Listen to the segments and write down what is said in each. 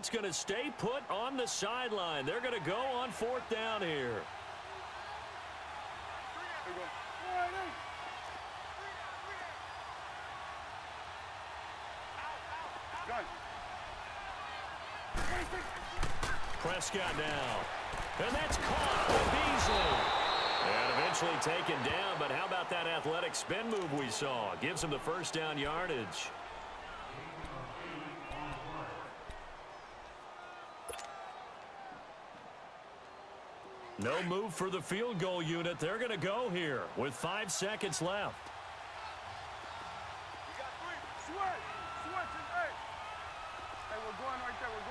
It's going to stay put on the sideline. They're going to go on 4th down here. Prescott now. And that's caught by Beasley. And eventually taken down, but how about that athletic spin move we saw? Gives him the 1st down yardage. No move for the field goal unit. They're going to go here with 5 seconds left. You got 3. Switch. Hey, we're going right there. We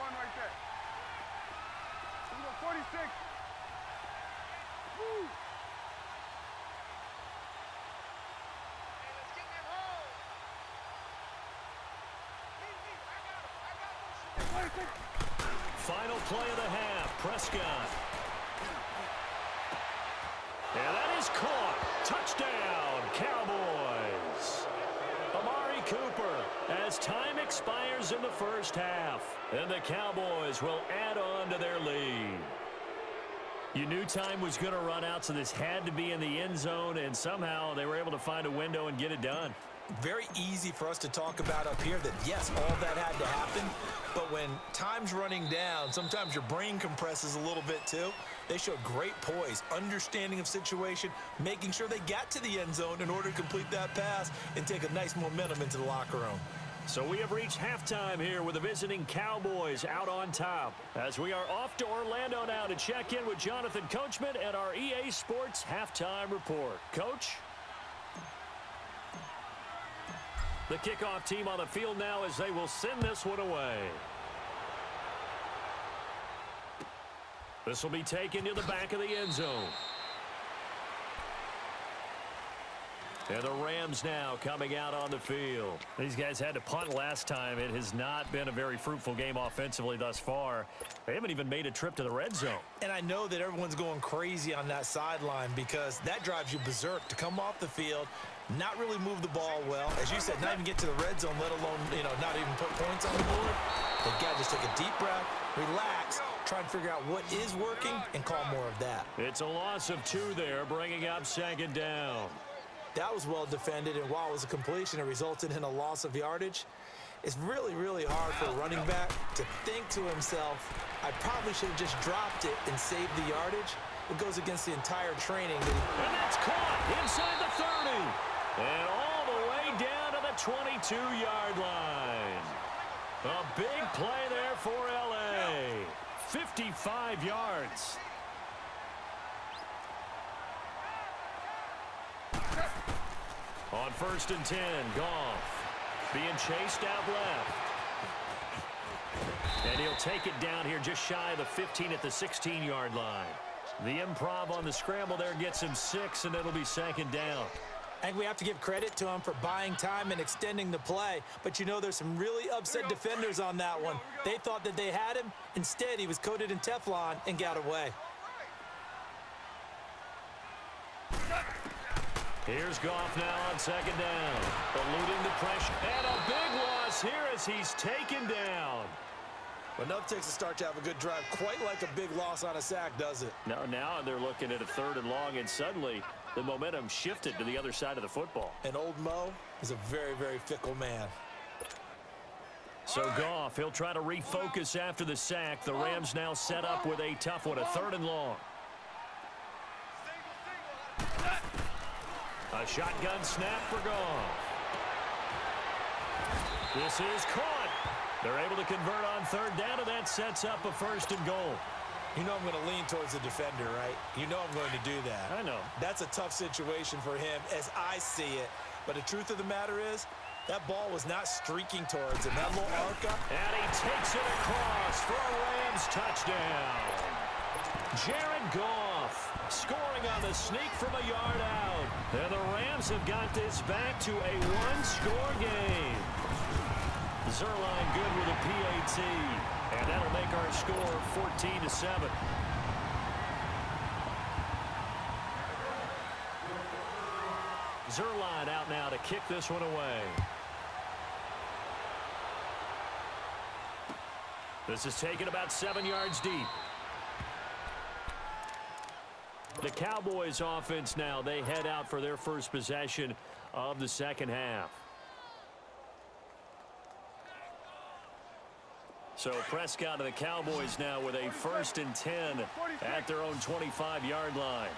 got 46. Woo. Hey, let's get them home. I got him. Final play of the half. Prescott. And that is caught. Touchdown, Cowboys. Amari Cooper as time expires in the 1st half. And the Cowboys will add on to their lead. You knew time was going to run out, so this had to be in the end zone, and somehow they were able to find a window and get it done. Very easy for us to talk about up here that, yes, all that had to happen. But when time's running down, sometimes your brain compresses a little bit too. They showed great poise, understanding of situation, making sure they got to the end zone in order to complete that pass and take a nice momentum into the locker room. So we have reached halftime here with the visiting Cowboys out on top. As we are off to Orlando now to check in with Jonathan Coachman and our EA Sports Halftime Report. Coach? The kickoff team on the field now as they will send this one away. This will be taken to the back of the end zone. And the Rams now coming out on the field. These guys had to punt last time. It has not been a very fruitful game offensively thus far. They haven't even made a trip to the red zone. And I know that everyone's going crazy on that sideline because that drives you berserk to come off the field, not really move the ball well. As you said, not even get to the red zone, let alone, not even put points on the board. They've got to just take a deep breath, relax, try and figure out what is working and call more of that. It's a loss of 2 there, bringing up 2nd down. That was well defended, and while it was a completion, it resulted in a loss of yardage. It's really, really hard for a running back to think to himself, I probably should have just dropped it and saved the yardage. It goes against the entire training. And that's caught inside the 30. And all the way down to the 22-yard line. A big play there for L.A. 55 yards. On 1st and 10, Goff being chased out left. And he'll take it down here just shy of the 15 at the 16-yard line. The improv on the scramble there gets him 6, and it'll be 2nd down. I think we have to give credit to him for buying time and extending the play. But there's some really upset defenders on that one. They thought that they had him. Instead, he was coated in Teflon and got away. Here's Goff now on 2nd down. Eluding the pressure. And a big loss here as he's taken down. But enough takes a start to have a good drive. Quite like a big loss on a sack, does it? Now they're looking at a 3rd and long, and suddenly the momentum shifted to the other side of the football. And old Mo is a very, very fickle man. So Goff, he'll try to refocus after the sack. The Rams now set up with a tough one, a 3rd and long. A shotgun snap for Goff. This is caught. They're able to convert on 3rd down, and that sets up a 1st and goal. I'm going to lean towards the defender, right? I'm going to do that. I know. That's a tough situation for him as I see it. But the truth of the matter is, that ball was not streaking towards him. That little arc up. And he takes it across for a Rams touchdown. Jared Goff scoring on the sneak from a yard out. And the Rams have got this back to a 1-score game. Zerline good with a PAT. And that'll make our score 14-7. Zerline out now to kick this one away. This is taken about 7 yards deep. The Cowboys offense now, they head out for their first possession of the second half. So Prescott and the Cowboys now with a 1st and 10 at their own 25-yard line.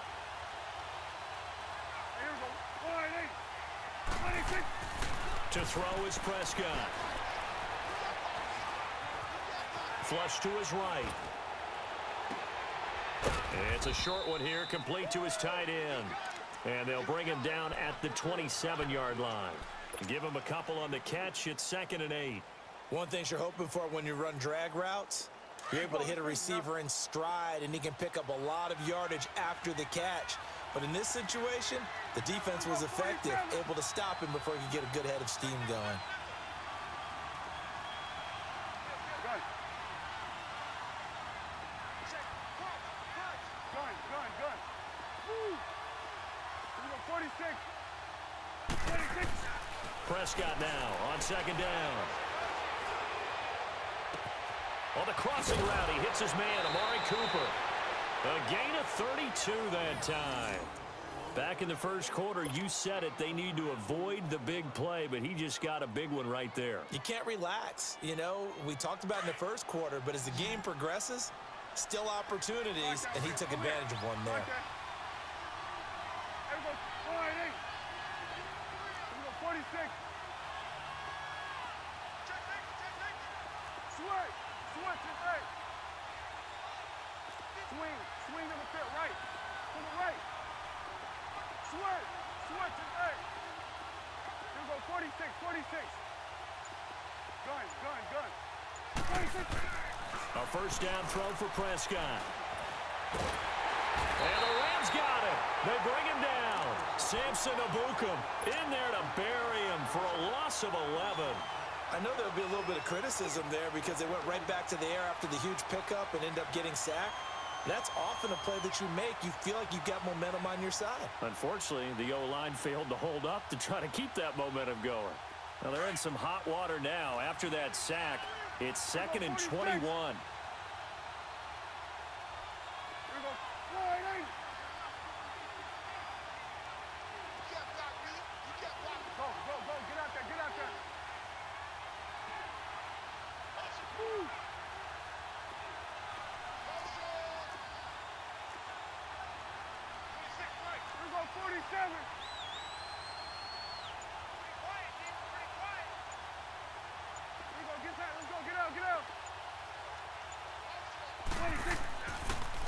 To throw is Prescott. Flush to his right. It's a short one here, complete to his tight end. And they'll bring him down at the 27-yard line. Give him a couple on the catch. It's 2nd and 8. One thing you're hoping for when you run drag routes, you're able to hit a receiver in stride, and he can pick up a lot of yardage after the catch. But in this situation, the defense was effective, able to stop him before he could get a good head of steam going. Prescott now on 2nd down. On the crossing route, he hits his man, Amari Cooper. A gain of 32 that time. Back in the first quarter, you said it, they need to avoid the big play, but he just got a big one right there. You can't relax. You know, we talked about in the first quarter, but as the game progresses, still opportunities, and he took advantage of one there. 46. Swing to the pit, right. To the right. Switch is right. Here we go, 46. Gun. 46. A 1st down throw for Prescott. And the Rams got him. They bring him down. Samson Ebukam in there to bury him for a loss of 11. I know there'll be a little bit of criticism there because they went right back to the air after the huge pickup and end up getting sacked. That's often a play that you make. You feel like you've got momentum on your side. Unfortunately, the O-line failed to hold up to try to keep that momentum going. Now they're in some hot water now. After that sack, it's 2nd and 21.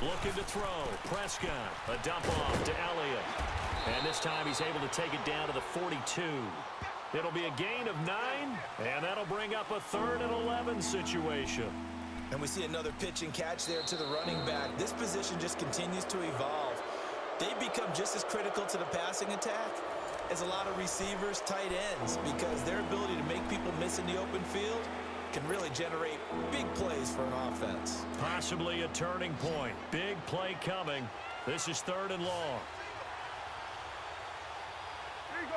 Looking to throw. Prescott. A dump off to Elliott. And this time he's able to take it down to the 42. It'll be a gain of 9, and that'll bring up a 3rd and 11 situation. And we see another pitch and catch there to the running back. This position just continues to evolve. They become just as critical to the passing attack as a lot of receivers, tight ends, because their ability to make people miss in the open field can really generate big plays for an offense. Possibly a turning point. Big play coming. This is 3rd and long. Here you go.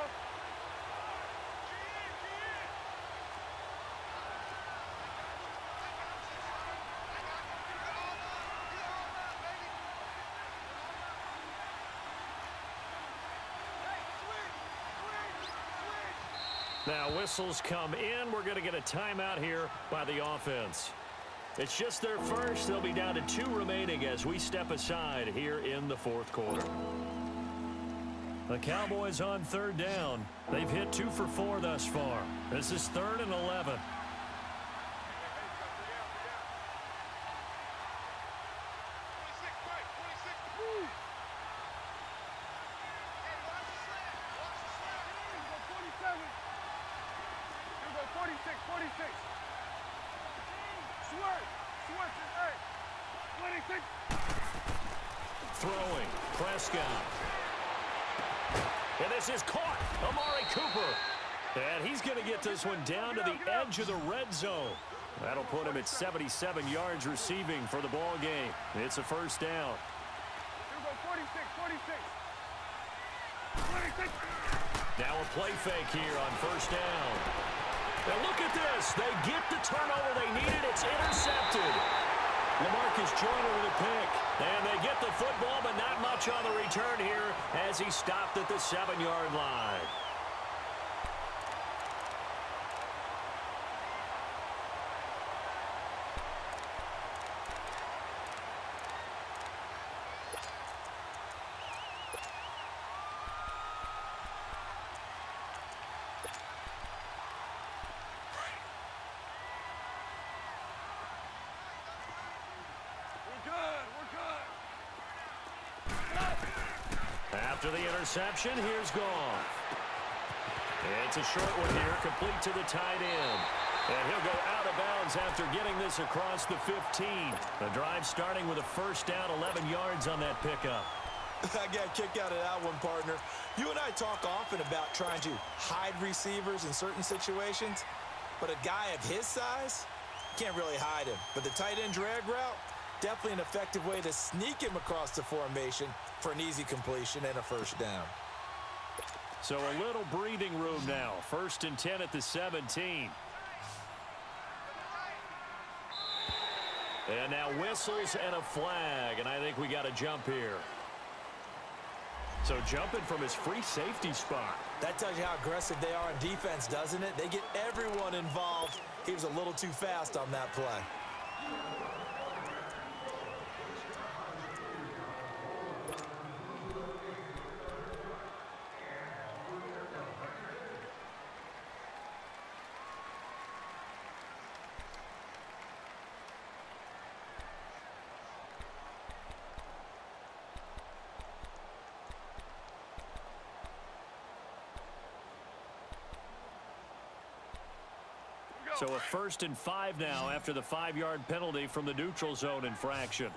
Now whistles come in. We're going to get a timeout here by the offense. It's just their first. They'll be down to 2 remaining as we step aside here in the 4th quarter. The Cowboys on 3rd down. They've hit 2 for 4 thus far. This is 3rd and 11. Throwing. Prescott. And this is caught. Amari Cooper. And he's going to get this one down to the edge of the red zone. That'll put him at 77 yards receiving for the ball game. It's a 1st down. Here we go, 46. Now a play fake here on 1st down. And look at this. They get the turnover they needed. It's intercepted. LaMarcus Joyner with a pick. And they get the football, but not much on the return here as he stopped at the 7-yard line. After the interception, here's Goff. It's a short one here, complete to the tight end. And he'll go out of bounds after getting this across the 15. The drive starting with a first down, 11 yards on that pickup. I got a kick out of that one, partner. You and I talk often about trying to hide receivers in certain situations, but a guy of his size, can't really hide him. But the tight end drag route, definitely an effective way to sneak him across the formation for an easy completion and a first down. So a little breathing room now. 1st and 10 at the 17. And now whistles and a flag, and I think we got a jump here. So jumping from his free safety spot. That tells you how aggressive they are on defense, doesn't it? They get everyone involved. He was a little too fast on that play. So a 1st and 5 now after the 5-yard penalty from the neutral zone infraction.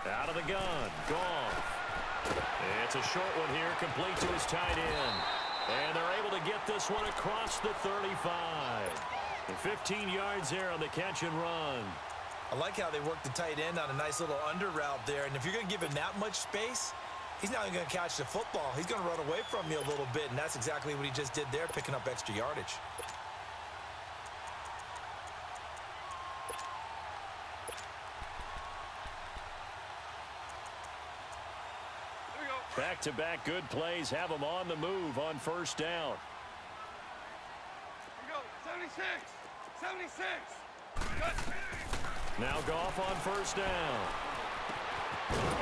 Out of the gun, Goff. It's a short one here, complete to his tight end. And they're able to get this one across the 35. And 15 yards there on the catch and run. I like how they work the tight end on a nice little under route there. And if you're going to give him that much space, he's not even going to catch the football. He's going to run away from you a little bit, and that's exactly what he just did there, picking up extra yardage. Back-to-back good plays have him on the move on first down. Here we go. 76. 76. Now Goff on first down.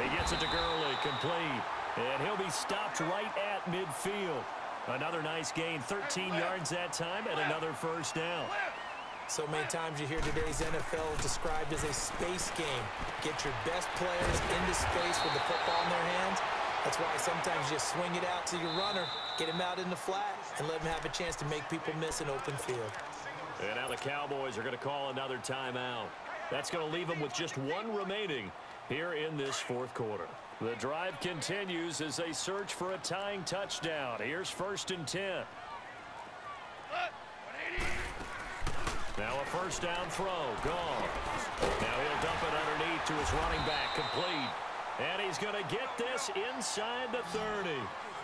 He gets it to Gurley, complete. And he'll be stopped right at midfield. Another nice gain, 13 yards that time, and another first down. So many times you hear today's NFL described as a space game. Get your best players into space with the football in their hands. That's why sometimes you swing it out to your runner, get him out in the flat, and let him have a chance to make people miss an open field. And now the Cowboys are going to call another timeout. That's going to leave them with just one remaining here in this 4th quarter. The drive continues as they search for a tying touchdown. Here's 1st and 10. Now a first down throw, gone. Now he'll dump it underneath to his running back, complete. And he's going to get this inside the 30.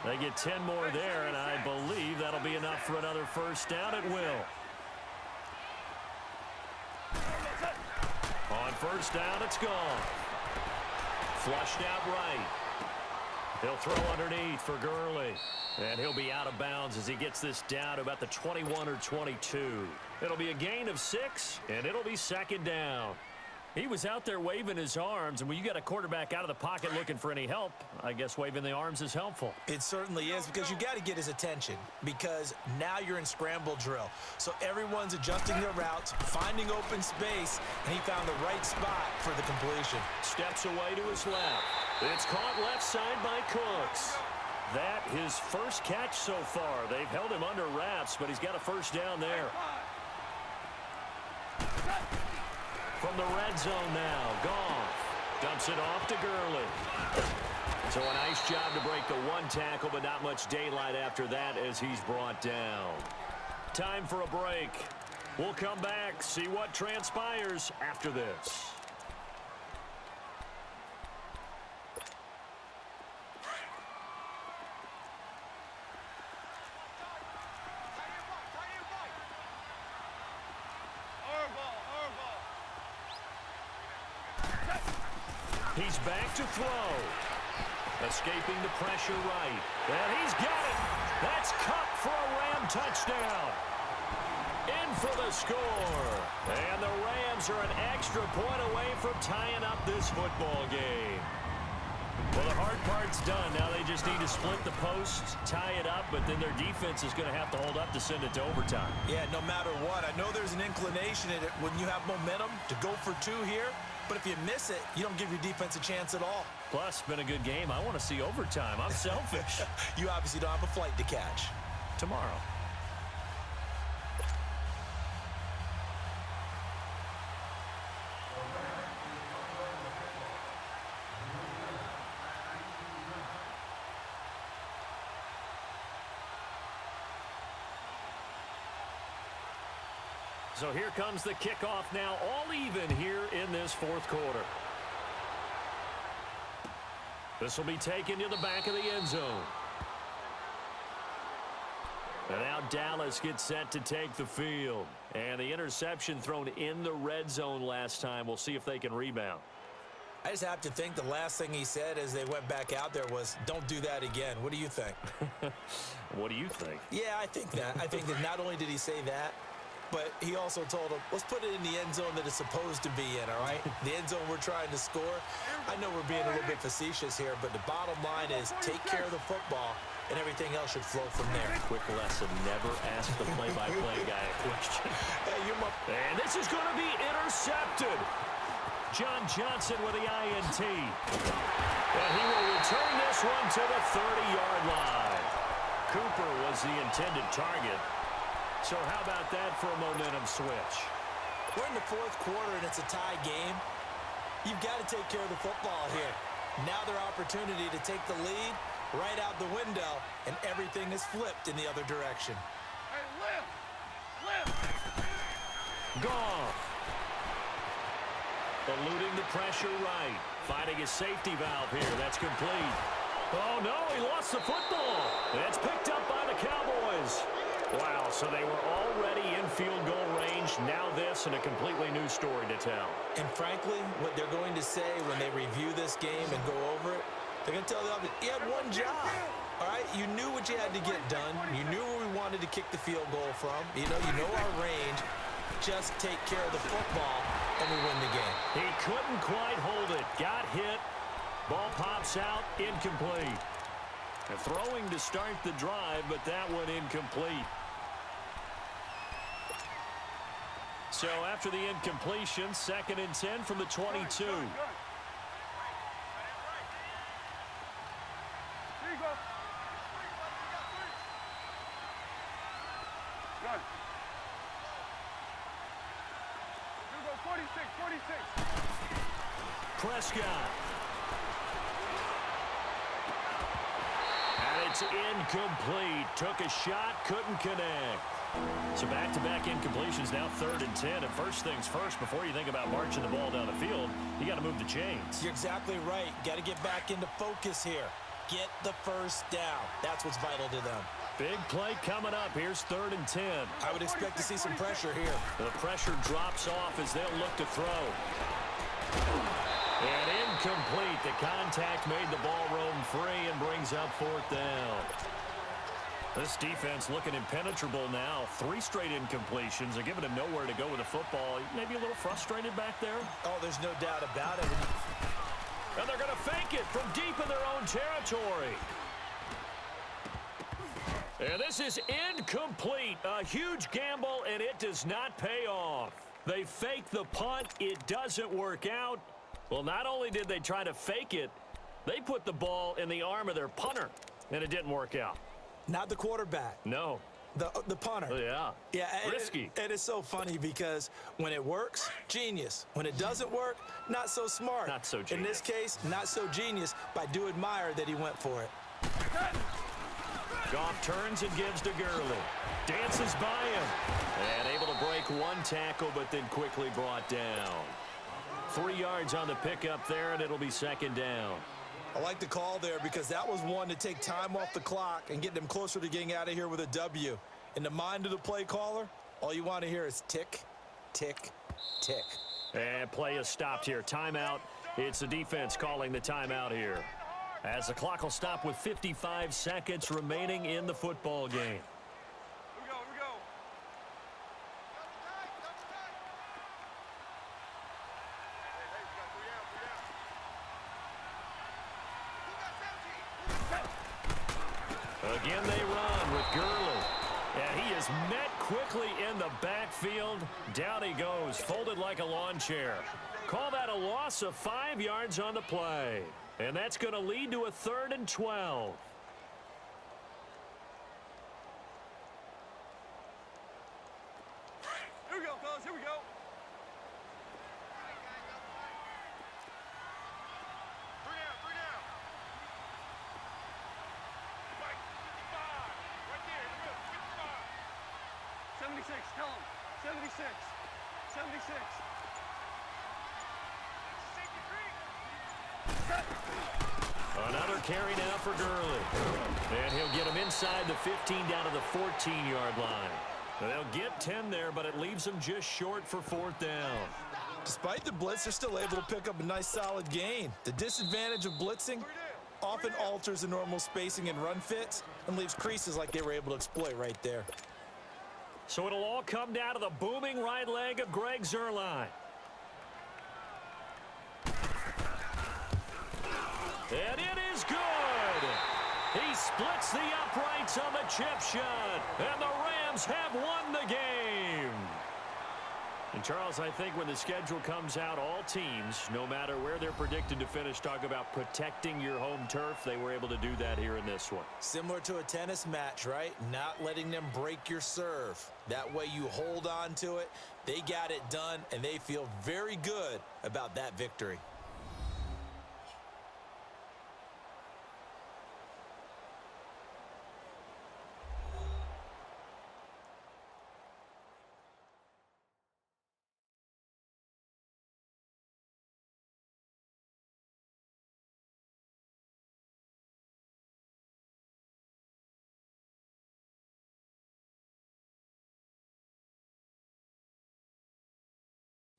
They get 10 more there, and I believe that'll be enough for another first down. It will. On first down, it's gone. Flushed out right. He'll throw underneath for Gurley. And he'll be out of bounds as he gets this down to about the 21 or 22. It'll be a gain of 6, and it'll be 2nd down. He was out there waving his arms, and when you got a quarterback out of the pocket looking for any help, I guess waving the arms is helpful. It certainly is, because you got to get his attention, because now you're in scramble drill. So everyone's adjusting their routes, finding open space, and he found the right spot for the completion. Steps away to his left. It's caught left side by Cooks. That his first catch so far. They've held him under wraps, but he's got a first down there. From the red zone now, Goff dumps it off to Gurley. So a nice job to break the one tackle, but not much daylight after that as he's brought down. Time for a break. We'll come back, see what transpires after this. He's back to throw. Escaping the pressure right. And he's got it. That's Cup for a Ram touchdown. In for the score. And the Rams are an extra point away from tying up this football game. Well, the hard part's done. Now they just need to split the posts, tie it up, but then their defense is going to have to hold up to send it to overtime. Yeah, no matter what. I know there's an inclination in it when you have momentum to go for two here, but if you miss it, you don't give your defense a chance at all. Plus, been a good game. I want to see overtime. I'm selfish. You obviously don't have a flight to catch. Tomorrow. So here comes the kickoff now, all even here in this fourth quarter. This will be taken to the back of the end zone. And now Dallas gets set to take the field. And the interception thrown in the red zone last time. We'll see if they can rebound. I just have to think the last thing he said as they went back out there was, don't do that again. What do you think? What do you think? Yeah, I think that. I think that not only did he say that, but he also told him, let's put it in the end zone that it's supposed to be in, all right? The end zone we're trying to score. I know we're being a little bit facetious here, but the bottom line is take care of the football, and everything else should flow from there. Quick lesson, never ask the play-by-play guy a question. And this is going to be intercepted. John Johnson with the INT. And he will return this one to the 30-yard line. Cooper was the intended target. So how about that for a momentum switch? We're in the fourth quarter, and it's a tie game. You've got to take care of the football here. Now their opportunity to take the lead right out the window, and everything is flipped in the other direction. Hey, lift! Goff. Eluding the pressure right. Finding his safety valve here. That's complete. Oh, no, he lost the football. It's picked up by the Cowboys. Wow, so they were already in field goal range. Now this and a completely new story to tell. And frankly, what they're going to say when they review this game and go over it, they're going to tell the offense, you had one job. All right, you knew what you had to get done. You knew where we wanted to kick the field goal from. You know our range. Just take care of the football, and we win the game. He couldn't quite hold it. Got hit. Ball pops out. Incomplete. And throwing to start the drive, but that one incomplete. So after the incompletion, 2nd and 10 from the 22. Here you go. Good. Here you go, 46. Prescott. And it's incomplete. Took a shot, couldn't connect. So back-to-back incompletions, now 3rd and 10. And first things first, before you think about marching the ball down the field, you got to move the chains. You're exactly right. Got to get back into focus here. Get the first down. That's what's vital to them. Big play coming up. Here's 3rd and 10. I would expect to see some pressure here. The pressure drops off as they'll look to throw. And incomplete. The contact made the ball roam free and brings up 4th down. This defense looking impenetrable now. 3 straight incompletions. They're giving him nowhere to go with the football. Maybe a little frustrated back there. Oh, there's no doubt about it. And they're going to fake it from deep in their own territory. And this is incomplete. A huge gamble, and it does not pay off. They fake the punt. It doesn't work out. Well, not only did they try to fake it, they put the ball in the arm of their punter, and it didn't work out. Not the quarterback. No. The punter. Yeah. Yeah. Risky. It is so funny because when it works, genius. When it doesn't work, not so smart. Not so genius. In this case, not so genius, but I do admire that he went for it. Goff turns and gives to Gurley. Dances by him. And able to break one tackle, but then quickly brought down. 3 yards on the pickup there, and it'll be 2nd down. I like the call there because that was one to take time off the clock and get them closer to getting out of here with a W. In the mind of the play caller, all you want to hear is tick, tick, tick. And play is stopped here. Timeout It's the defense calling the timeout here, as the clock will stop with 55 seconds remaining in the football game. Here we go, here we go. Again, they run with Gurley. And he is met quickly in the backfield. Down he goes, folded like a lawn chair. Call that a loss of 5 yards on the play. And that's going to lead to a 3rd and 12. Here we go, fellas, here we go. Bring out. 55. Right there, in the middle, 55. 76, tell him. 76. 76. Another carry now for Gurley. And he'll get him inside the 15 down to the 14-yard line. They'll get 10 there, but it leaves them just short for 4th down. Despite the blitz, they're still able to pick up a nice solid gain. The disadvantage of blitzing often alters the normal spacing and run fits and leaves creases like they were able to exploit right there. So it'll all come down to the booming right leg of Greg Zuerlein. And it is good. He splits the uprights on the chip shot. And the Rams have won the game. And, Charles, I think when the schedule comes out, all teams, no matter where they're predicted to finish, talk about protecting your home turf. They were able to do that here in this one. Similar to a tennis match, right? Not letting them break your serve. That way you hold on to it. They got it done, and they feel very good about that victory.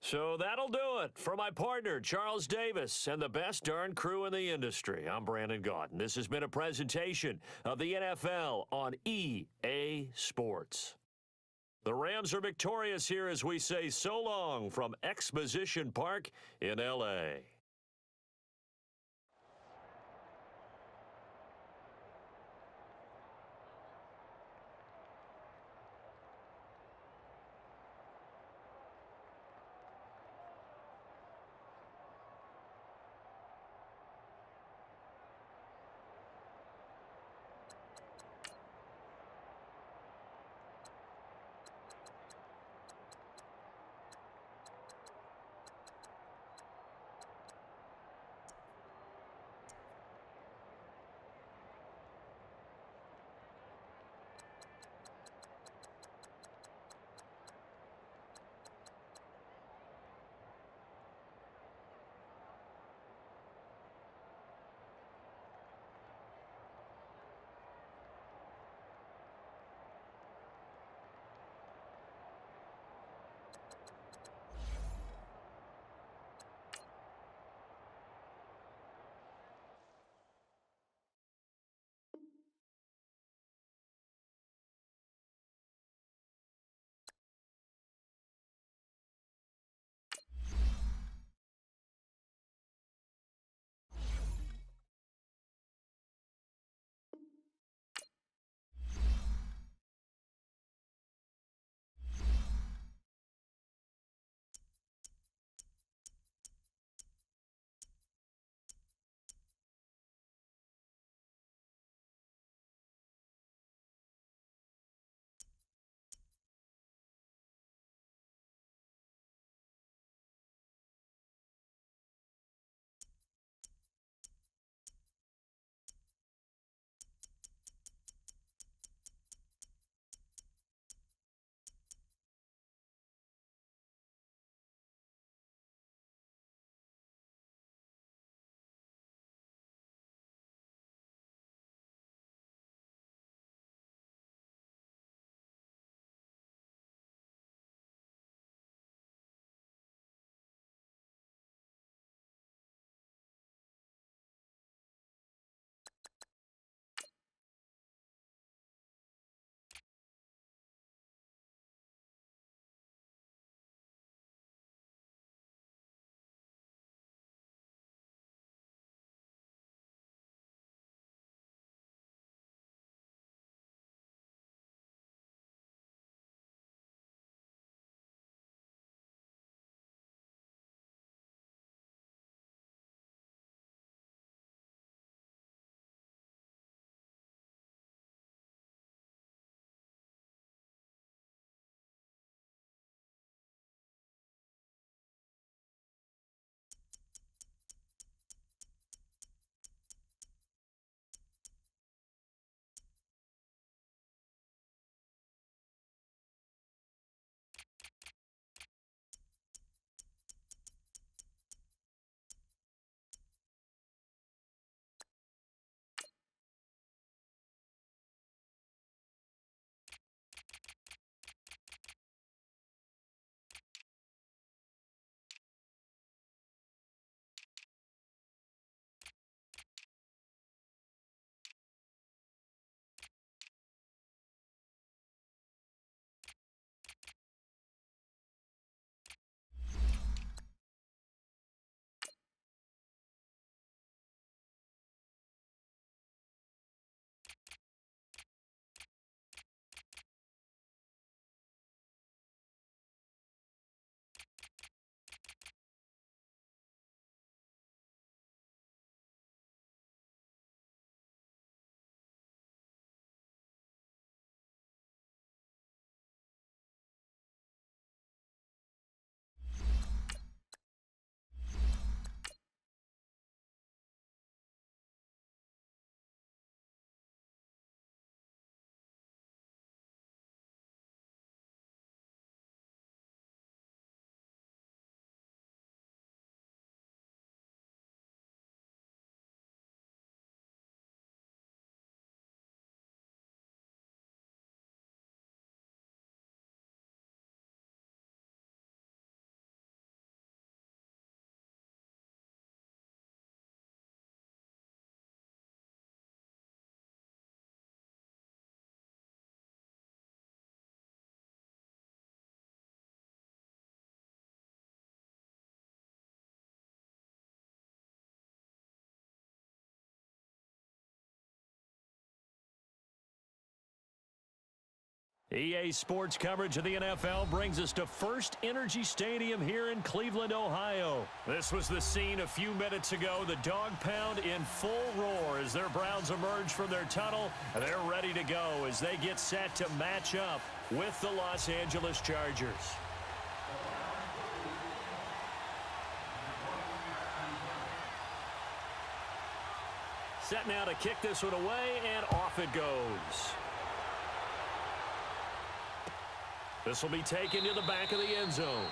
So that'll do it for my partner, Charles Davis, and the best darn crew in the industry. I'm Brandon Gaudin. This has been a presentation of the NFL on EA Sports. The Rams are victorious here as we say so long from Exposition Park in L.A. EA Sports coverage of the NFL brings us to First Energy Stadium here in Cleveland, Ohio. This was the scene a few minutes ago. The dog pound in full roar as their Browns emerge from their tunnel. They're ready to go as they get set to match up with the Los Angeles Chargers. Set now to kick this one away, and off it goes. This will be taken to the back of the end zone.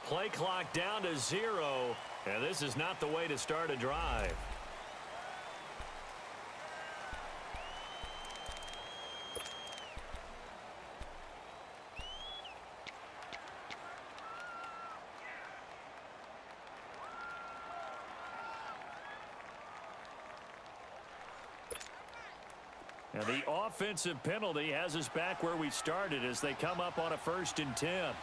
Play clock down to 0, and this is not the way to start a drive. And the offensive penalty has us back where we started as they come up on a 1st and 10.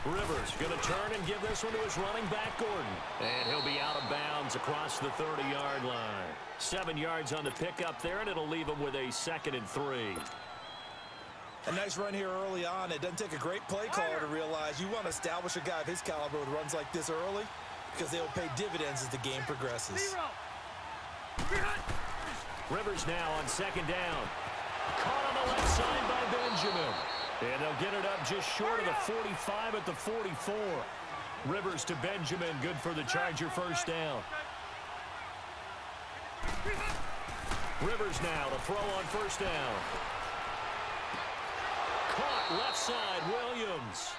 Rivers going to turn and give this one to his running back, Gordon. And he'll be out of bounds across the 30-yard line. 7 yards on the pickup there, and it'll leave him with a 2nd and 3. A nice run here early on. It doesn't take a great play caller to realize you want to establish a guy of his caliber with runs like this early, because they will pay dividends as the game progresses. Rivers now on 2nd down. Caught on the left side by Benjamin. And they'll get it up just short of the 45 at the 44. Rivers to Benjamin, good for the Charger 1st down. Rivers now to throw on 1st down. Caught left side, Williams.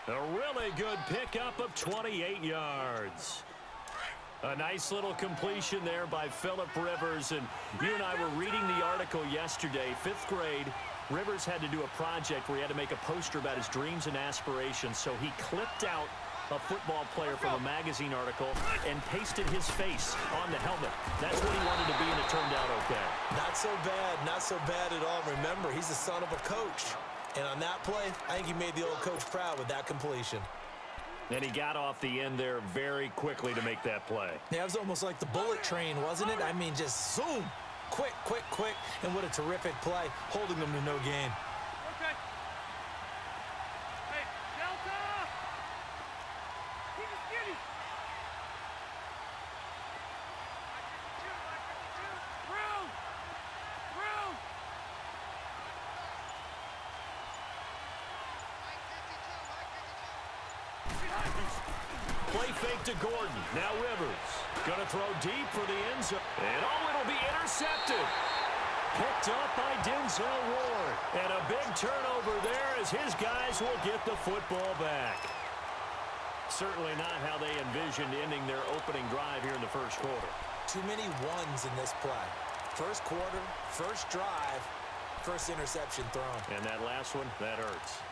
A really good pickup of 28 yards. A nice little completion there by Phillip Rivers. And you and I were reading the article yesterday, 5th grade. Rivers had to do a project where he had to make a poster about his dreams and aspirations. So he clipped out a football player from a magazine article and pasted his face on the helmet. That's what he wanted to be, and it turned out okay. Not so bad at all. Remember, he's the son of a coach. And on that play, I think he made the old coach proud with that completion. And he got off the end there very quickly to make that play. Yeah, it was almost like the bullet train, wasn't it? I mean, just zoom. Quick. And what a terrific play, holding them to no gain. Okay. Hey, Delta! Keep it skinny. Room! Play fake to Gordon. Now Rivers. Going to throw deep for the end zone. And it'll be intercepted. Picked up by Denzel Ward. And a big turnover there as his guys will get the football back. Certainly not how they envisioned ending their opening drive here in the 1st quarter. Too many ones in this play. 1st quarter, 1st drive, 1st interception thrown. And that last one, that hurts.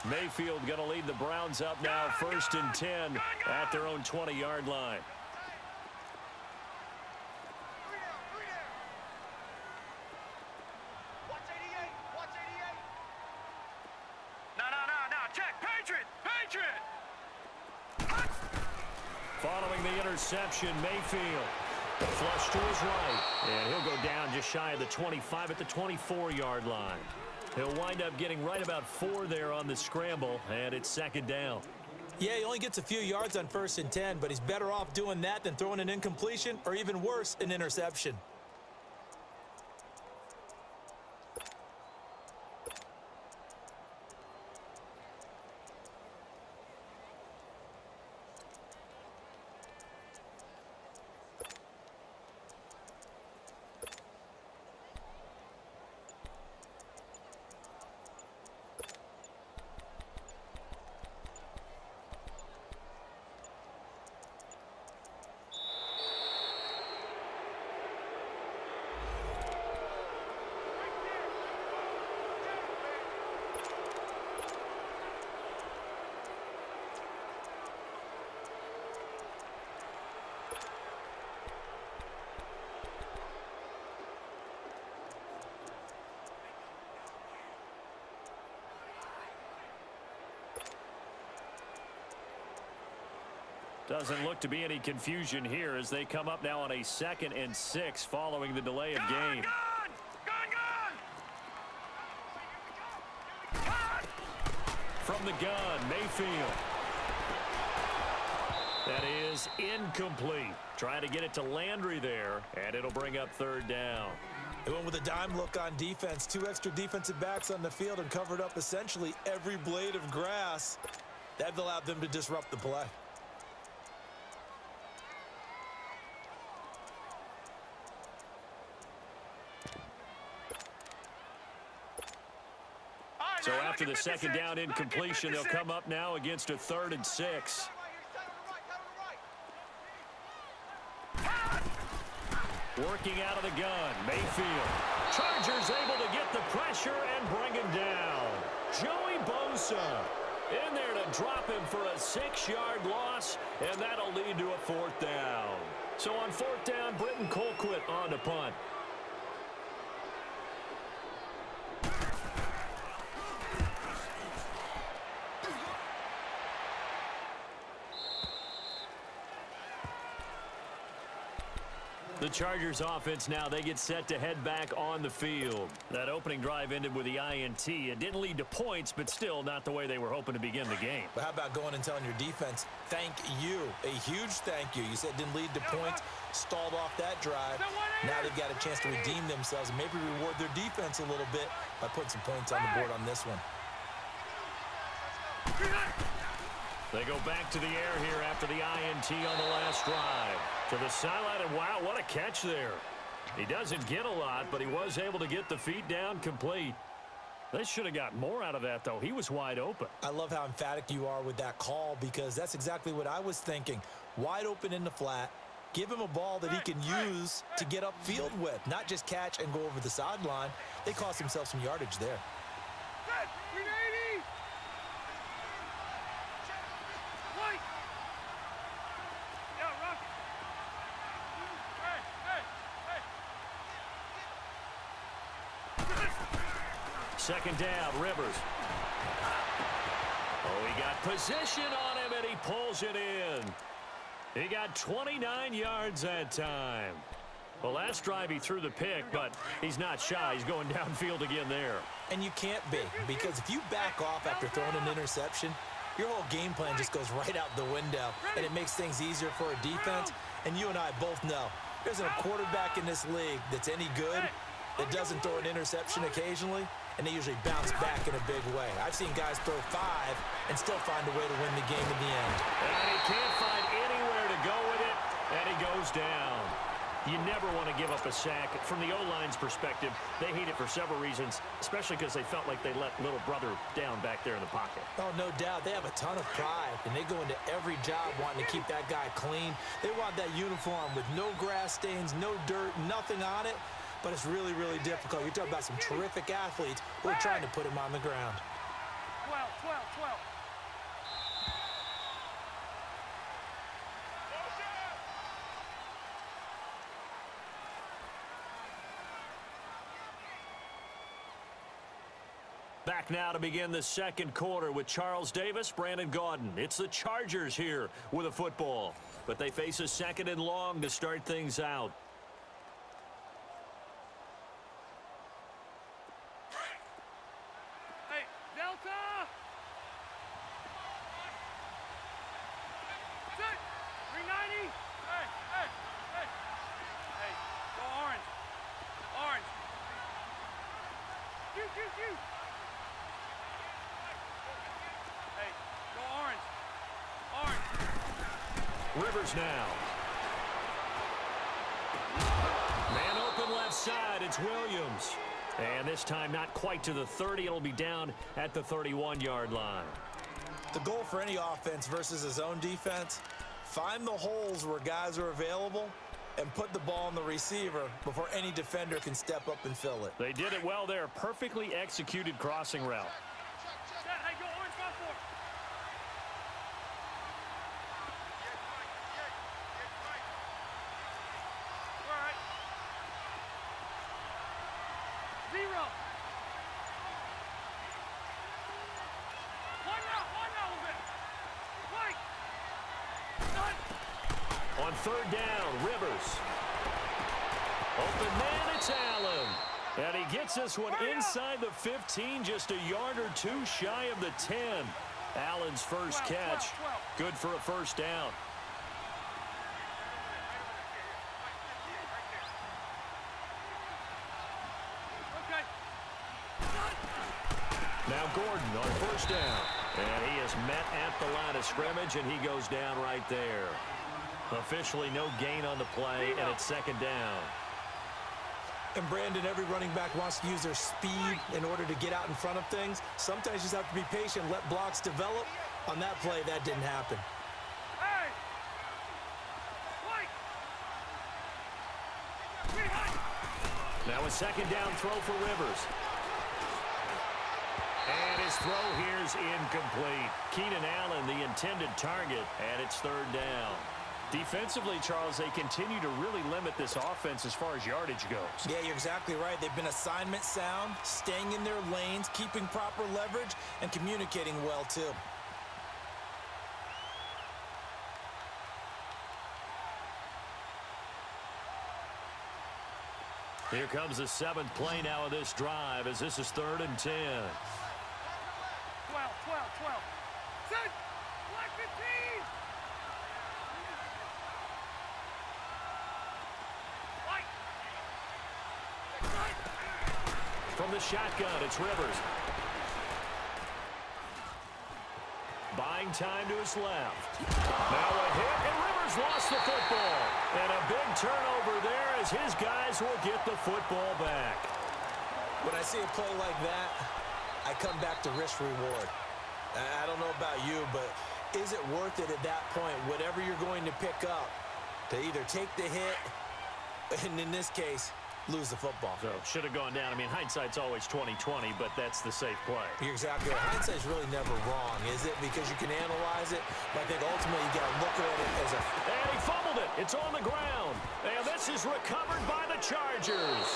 Mayfield going to lead the Browns up now, 1st and 10 at their own 20-yard line. Watch 88. Watch 88. No. Check. Patriot. Following the interception, Mayfield. Flush to his right. And he'll go down just shy of the 25 at the 24-yard line. He'll wind up getting right about 4 there on the scramble, and it's 2nd down. Yeah, he only gets a few yards on 1st and 10, but he's better off doing that than throwing an incompletion or even worse, an interception. Doesn't look to be any confusion here as they come up now on a 2nd and 6 following the delay of game. From the gun, Mayfield. That is incomplete. Trying to get it to Landry there, and it'll bring up 3rd down. They went with a dime look on defense. 2 extra defensive backs on the field and covered up essentially every blade of grass. That allowed them to disrupt the play. So after the second down incompletion, they'll come up now against a 3rd and 6. Working out of the gun, Mayfield. Chargers able to get the pressure and bring him down. Joey Bosa in there to drop him for a 6-yard loss, and that'll lead to a 4th down. So on 4th down, Britton Colquitt on to punt. The Chargers offense now, they get set to head back on the field. That opening drive ended with the INT. It didn't lead to points, but still not the way they were hoping to begin the game. But how about going and telling your defense, thank you, a huge thank you. You said it didn't lead to points, stalled off that drive. Now they've got a chance to redeem themselves and maybe reward their defense a little bit by putting some points on the board on this one. They go back to the air here after the INT on the last drive. To the sideline, and wow, what a catch there. He doesn't get a lot, but he was able to get the feet down complete. They should have got more out of that, though. He was wide open. I love how emphatic you are with that call because that's exactly what I was thinking. Wide open in the flat. Give him a ball that he can use to get upfield with, not just catch and go over the sideline. They cost themselves some yardage there. Second down, Rivers. Oh, he got position on him, and he pulls it in. He got 29 yards that time. The last drive he threw the pick, but he's not shy. He's going downfield again there. And you can't be, because if you back off after throwing an interception, your whole game plan just goes right out the window, and it makes things easier for a defense. And you and I both know there isn't a quarterback in this league that's any good that doesn't throw an interception occasionally, and they usually bounce back in a big way. I've seen guys throw 5 and still find a way to win the game in the end. And he can't find anywhere to go with it, and he goes down. You never want to give up a sack. From the O-line's perspective, they hate it for several reasons, especially because they felt like they let little brother down back there in the pocket. Oh, no doubt. They have a ton of pride, and they go into every job wanting to keep that guy clean. They want that uniform with no grass stains, no dirt, nothing on it. But it's really, really difficult. You're talking about some terrific athletes who are trying to put him on the ground. 12, 12, 12. Back now to begin the second quarter with Charles Davis, Brandon Gaudin. It's the Chargers here with a football, but they face a 2nd and long to start things out. Rivers now. Man open left side, it's Williams. And this time not quite to the 30, it'll be down at the 31-yard line. The goal for any offense versus his own defense, find the holes where guys are available and put the ball on the receiver before any defender can step up and fill it. They did it well there, perfectly executed crossing route. On 3rd down, Rivers. Open man, it's Allen. And he gets this one inside the 15, just a yard or two shy of the 10. Allen's first catch, good for a 1st down. Now Gordon on 1st down. And he is met at the line of scrimmage, and he goes down right there. Officially no gain on the play, and it's second down. And Brandon, every running back wants to use their speed in order to get out in front of things. Sometimes you just have to be patient, let blocks develop. On that play, that didn't happen. Now a second down throw for Rivers. And his throw here is incomplete. Keenan Allen, the intended target, and it's third down. Defensively, Charles, they continue to really limit this offense as far as yardage goes. Yeah, you're exactly right. They've been assignment sound, staying in their lanes, keeping proper leverage, and communicating well, too. Here comes the seventh play now of this drive as this is 3rd and 10. 12. Set. Black 15. From the shotgun, it's Rivers. Buying time to his left. Now a hit, and Rivers lost the football. And a big turnover there as his guys will get the football back. When I see a play like that, I come back to risk-reward. I don't know about you, but is it worth it at that point, whatever you're going to pick up, to either take the hit, and in this case, lose the football? So, should have gone down. I mean, hindsight's always 20/20, but that's the safe play. You're exactly right. Hindsight's really never wrong, is it? Because you can analyze it, but I think ultimately you got to look at it as a... And he fumbled it. It's on the ground. And this is recovered by the Chargers.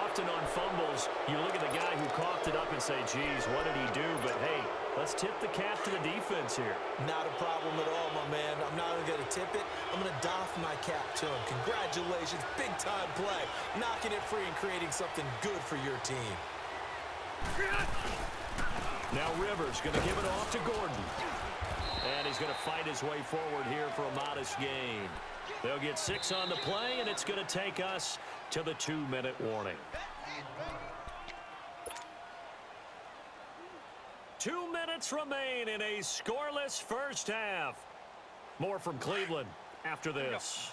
Often on fumbles, you look at the guy who coughed it up and say, geez, what did he do? But, hey, let's tip the cap to the defense here. Not a problem at all, my man. I'm not only going to tip it, I'm going to doff my cap to him. Congratulations, big-time play. Knocking it free and creating something good for your team. Now Rivers going to give it off to Gordon. And he's going to fight his way forward here for a modest gain. They'll get 6 on the play, and it's going to take us to the 2-minute warning. 2 minutes remain in a scoreless first half. More from Cleveland after this.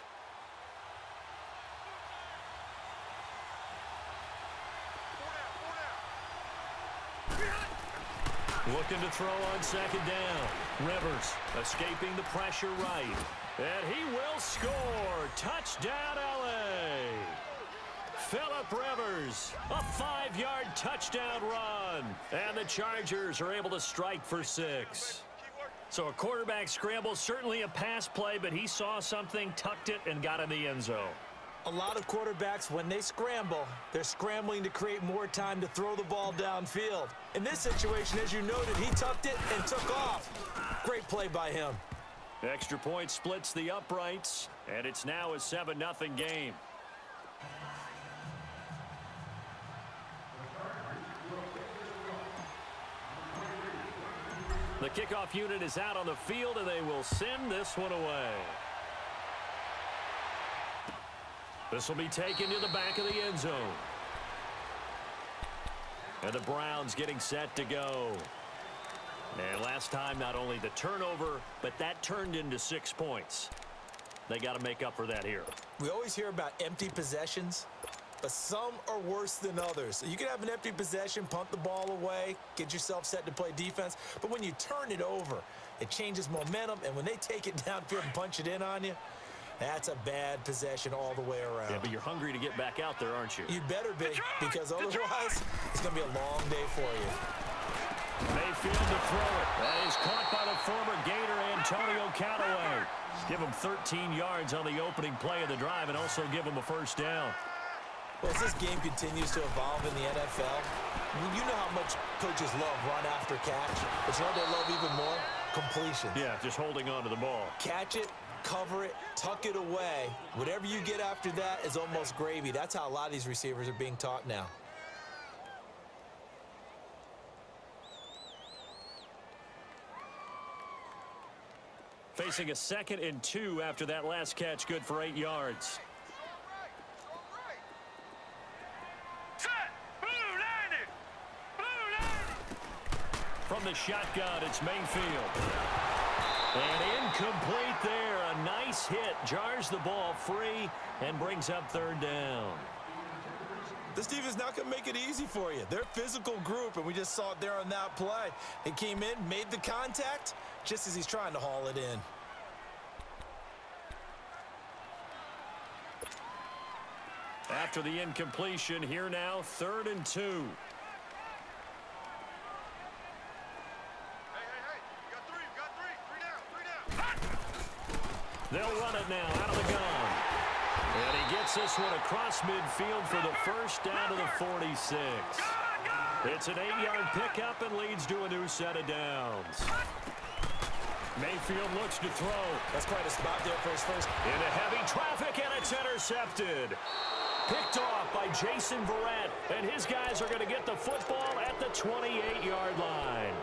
Looking to throw on second down. Rivers escaping the pressure right. And he will score. Touchdown, L.A. Phillip Rivers, a 5-yard touchdown run. And the Chargers are able to strike for 6. So a quarterback scramble, certainly a pass play, but he saw something, tucked it, and got in the end zone. A lot of quarterbacks, when they scramble, they're scrambling to create more time to throw the ball downfield. In this situation, as you noted, he tucked it and took off. Great play by him. Extra point splits the uprights, and it's now a 7-0 game. The kickoff unit is out on the field, and they will send this one away. This will be taken to the back of the end zone. And the Browns getting set to go. And last time, not only the turnover, but that turned into 6 points. They got to make up for that here. We always hear about empty possessions, but some are worse than others. You can have an empty possession, punt the ball away, get yourself set to play defense, but when you turn it over, it changes momentum, and when they take it downfield and punch it in on you, that's a bad possession all the way around. Yeah, but you're hungry to get back out there, aren't you? You better be, because otherwise, it's going to be a long day for you. Mayfield to throw it. That is caught by the former Gator, Antonio Callaway. Give him 13 yards on the opening play of the drive and also give him a first down. Well, as this game continues to evolve in the NFL, you know how much coaches love run after catch, but you know what they love even more? Completion. Yeah, just holding on to the ball. Catch it, cover it, tuck it away. Whatever you get after that is almost gravy. That's how a lot of these receivers are being taught now. Facing a 2nd and 2 after that last catch, good for 8 yards. From the shotgun, it's Mayfield. And incomplete there. A nice hit. Jars the ball free and brings up third down. This defense is not going to make it easy for you. They're a physical group, and we just saw it there on that play. They came in, made the contact, just as he's trying to haul it in. After the incompletion, here now, 3rd and 2. Hey, you got three down. They'll run it now out of the gun. And he gets this one across midfield for the first down to the 46. It's an 8-yard pickup and leads to a new set of downs. Mayfield looks to throw. That's quite a spot there for his first. Into heavy traffic, and it's intercepted. Picked off by Jason Verrett, and his guys are going to get the football at the 28-yard line.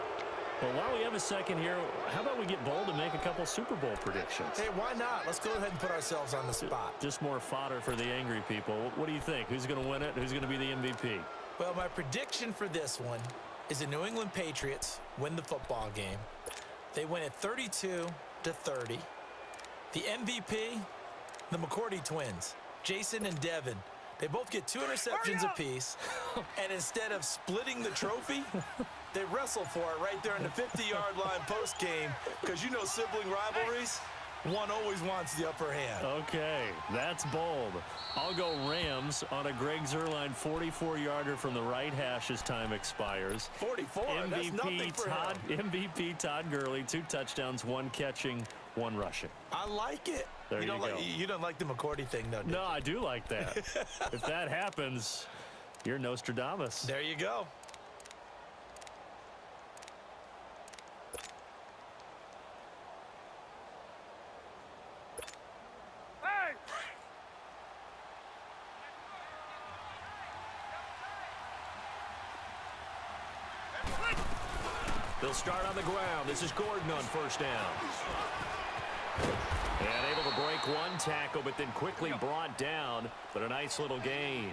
Well, while we have a second here, how about we get bold and make a couple Super Bowl predictions? Hey, why not? Let's go ahead and put ourselves on the spot. Just more fodder for the angry people. What do you think? Who's going to win it? Who's going to be the MVP? Well, my prediction for this one is the New England Patriots win the football game. They win it 32-30. The MVP, the McCourty twins, Jason and Devin. They both get 2 interceptions apiece, and instead of splitting the trophy, they wrestle for it right there in the 50-yard line post-game, because you know sibling rivalries, one always wants the upper hand. Okay, that's bold. I'll go Rams on a Greg Zuerlein 44-yarder from the right hash as time expires. 44, that's nothing for him. MVP Todd Gurley, 2 touchdowns, 1 catching, 1 rushing. I like it. There you go. You don't like the McCourty thing, though, do you? No, I do like that. If that happens, you're Nostradamus. There you go. Hey! They'll start on the ground. This is Gordon on first down. And able to break 1 tackle, but then quickly brought down. But a nice little gain.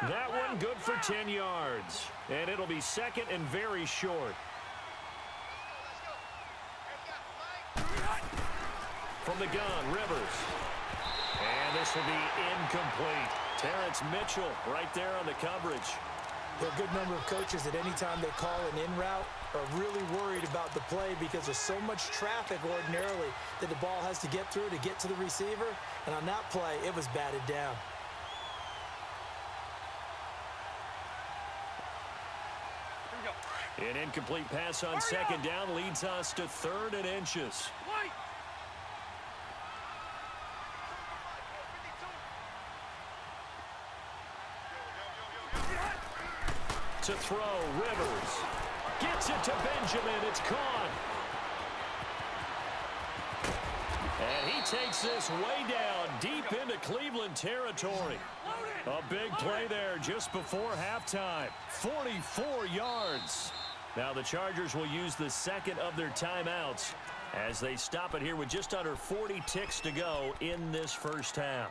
That one good for 10 yards. And it'll be second and very short. From the gun, Rivers. And this will be incomplete. Terrence Mitchell right there on the coverage. There are a good number of coaches that any time they call an in route are really worried about the play because there's so much traffic ordinarily that the ball has to get through to get to the receiver. And on that play, it was batted down. An incomplete pass on second down leads us to 3rd and inches. To throw, Rivers. Gets it to Benjamin. It's caught. And he takes this way down, deep into Cleveland territory. A big play there just before halftime. 44 yards. Now the Chargers will use the second of their timeouts as they stop it here with just under 40 ticks to go in this first half.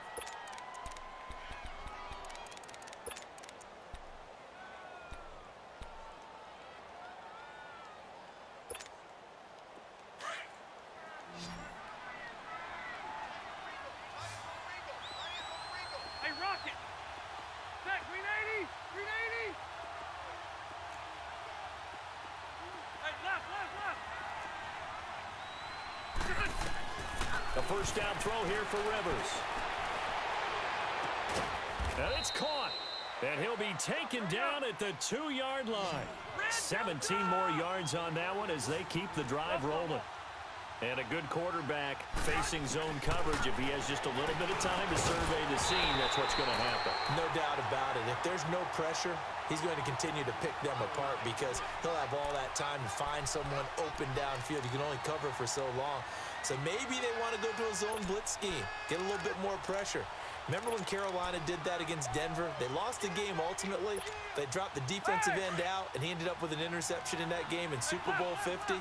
Hey, Rocket! Back, 380! 380! Hey, left! A first down throw here for Rivers. And it's caught. And he'll be taken down at the 2-yard line. 17 more yards on that one as they keep the drive rolling. And a good quarterback facing zone coverage. If he has just a little bit of time to survey the scene, that's what's going to happen. No doubt about it. If there's no pressure, he's going to continue to pick them apart because he'll have all that time to find someone open downfield. You can only cover for so long. So maybe they want to go to a zone blitz scheme, get a little bit more pressure. Remember when Carolina did that against Denver? They lost the game ultimately. They dropped the defensive end out, and he ended up with an interception in that game in Super Bowl 50.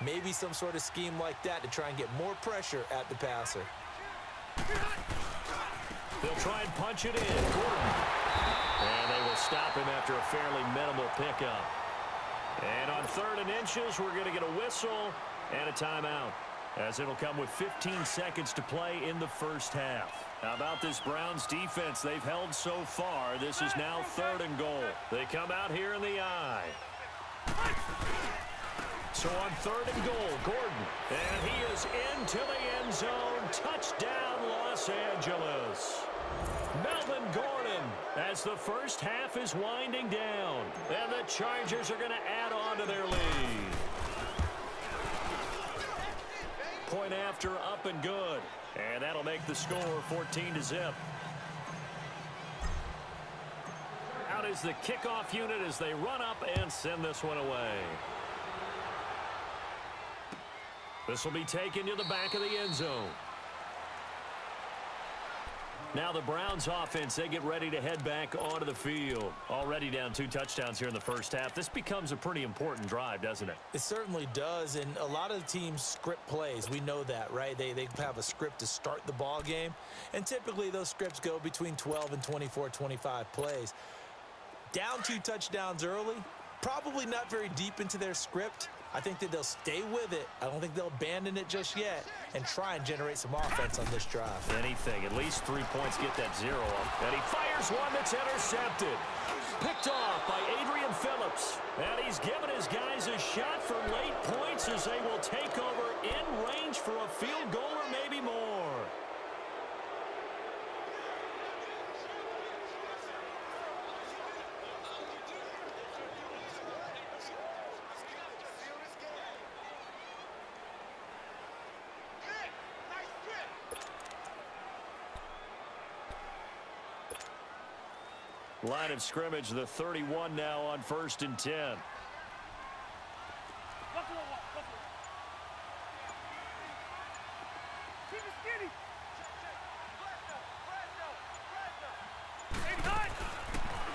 Maybe some sort of scheme like that to try and get more pressure at the passer. They'll try and punch it in. Gordon. And they will stop him after a fairly minimal pickup. And on 3rd and inches, we're going to get a whistle and a timeout, as it'll come with 15 seconds to play in the first half. How about this Browns defense? They've held so far. This is now 3rd and goal. They come out here in the I. So on 3rd and goal, Gordon. And he is into the end zone. Touchdown, Los Angeles. Melvin Gordon, as the first half is winding down. And the Chargers are going to add on to their lead. Point after, up and good. And that'll make the score 14-0. Out is the kickoff unit as they run up and send this one away. This will be taken to the back of the end zone. Now the Browns offense, they get ready to head back onto the field. Already down 2 touchdowns here in the first half. This becomes a pretty important drive, doesn't it? It certainly does, and a lot of the teams script plays. We know that, right? They have a script to start the ball game, and typically those scripts go between 12 and 24, 25 plays. Down 2 touchdowns early, probably not very deep into their script. I think that they'll stay with it. I don't think they'll abandon it just yet and try and generate some offense on this drive. Anything. At least 3 points get that 0 up. And he fires one that's intercepted. Picked off by Adrian Phillips. And he's given his guys a shot for late points as they will take over in range for a field goal or maybe more. Line of scrimmage, the 31 now on 1st and 10.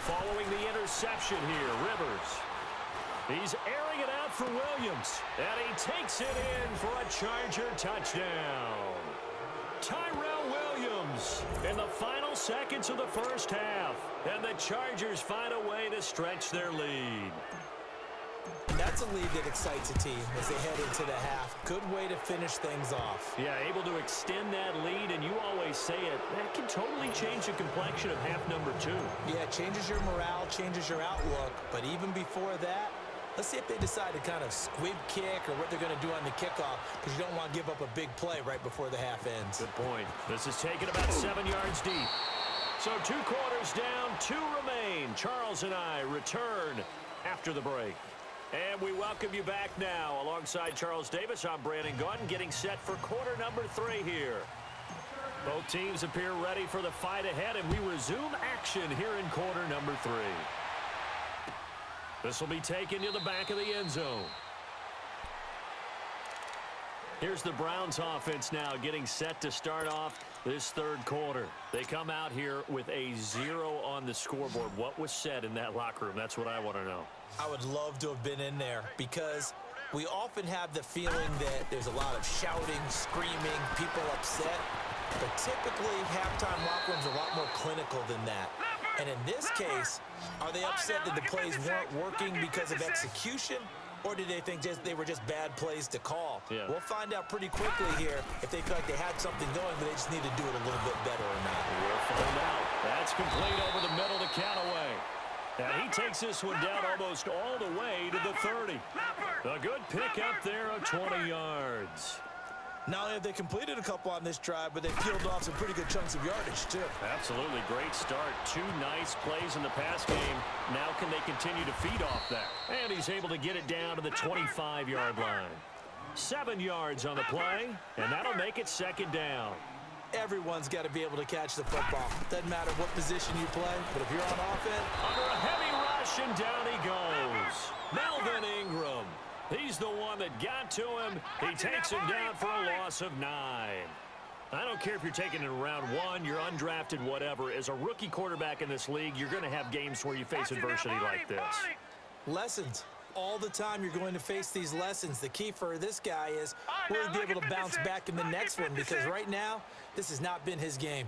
Following the interception here, Rivers. He's airing it out for Williams. And he takes it in for a Charger touchdown. Tyrell Williams in the final seconds of the first half. And the Chargers find a way to stretch their lead. That's a lead that excites a team as they head into the half. Good way to finish things off. Yeah, able to extend that lead, and you always say it, that can totally change the complexion of half number 2. Yeah, it changes your morale, changes your outlook. But even before that, let's see if they decide to kind of squib kick or what they're going to do on the kickoff, because you don't want to give up a big play right before the half ends. Good point. This is taken about 7 yards deep. So 2 quarters down, 2 remain. Charles and I return after the break. And we welcome you back now. Alongside Charles Davis, I'm Brandon Gunn, getting set for quarter number 3 here. Both teams appear ready for the fight ahead, and we resume action here in quarter number 3. This will be taken to the back of the end zone. Here's the Browns offense now getting set to start off this 3rd quarter. They come out here with a 0 on the scoreboard. What was said in that locker room? That's what I want to know. I would love to have been in there because we often have the feeling that there's a lot of shouting, screaming, people upset. But typically, halftime locker rooms are a lot more clinical than that. And in this case, are they upset that the plays weren't working because of execution? Or did they think they were just bad plays to call? Yeah. We'll find out pretty quickly here if they feel like they had something going, but they just need to do it a little bit better or not. We'll find out. That's complete over the middle to Callaway. And he takes this one down almost all the way to the 30. A good pick up there of 20 yards. Not only have they completed a couple on this drive, but they peeled off some pretty good chunks of yardage, too. Absolutely. Great start. 2 nice plays in the pass game. Now can they continue to feed off that? And he's able to get it down to the 25-yard line. 7 yards on the play, and that'll make it 2nd down. Everyone's got to be able to catch the football. Doesn't matter what position you play, but if you're on offense... Under a heavy rush, and down he goes. Melvin Ingram. He's the one that got to him. He takes him down for a loss of 9. I don't care if you're taking it in round 1, you're undrafted, whatever. As a rookie quarterback in this league, you're going to have games where you face adversity like this. Lessons. All the time you're going to face these lessons. The key for this guy is will he be able to bounce back in the next one, because right now, this has not been his game.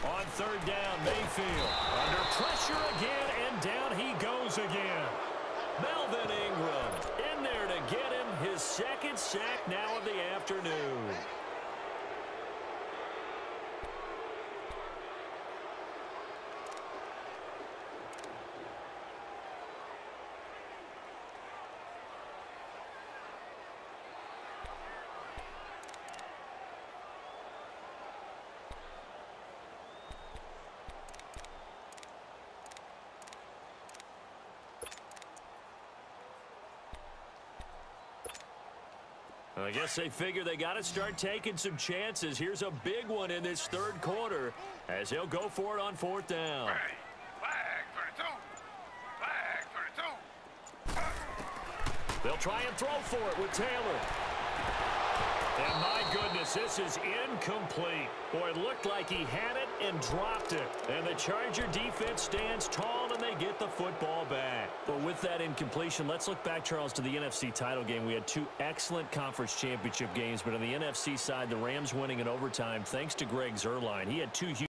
On third down, Mayfield under pressure again, and down he goes again. Melvin Ingram in there to get him his second sack now of the afternoon. I guess they figure they got to start taking some chances. Here's a big one in this third quarter as he'll go for it on fourth down. Flag 32. They'll try and throw for it with Taylor. And my goodness, this is incomplete. Boy, it looked like he had it and dropped it. And the Charger defense stands tall, and they get the football back. But with that incompletion, let's look back, Charles, to the NFC title game. We had two excellent conference championship games, but on the NFC side, the Rams winning in overtime thanks to Greg Zuerlein. He had two huge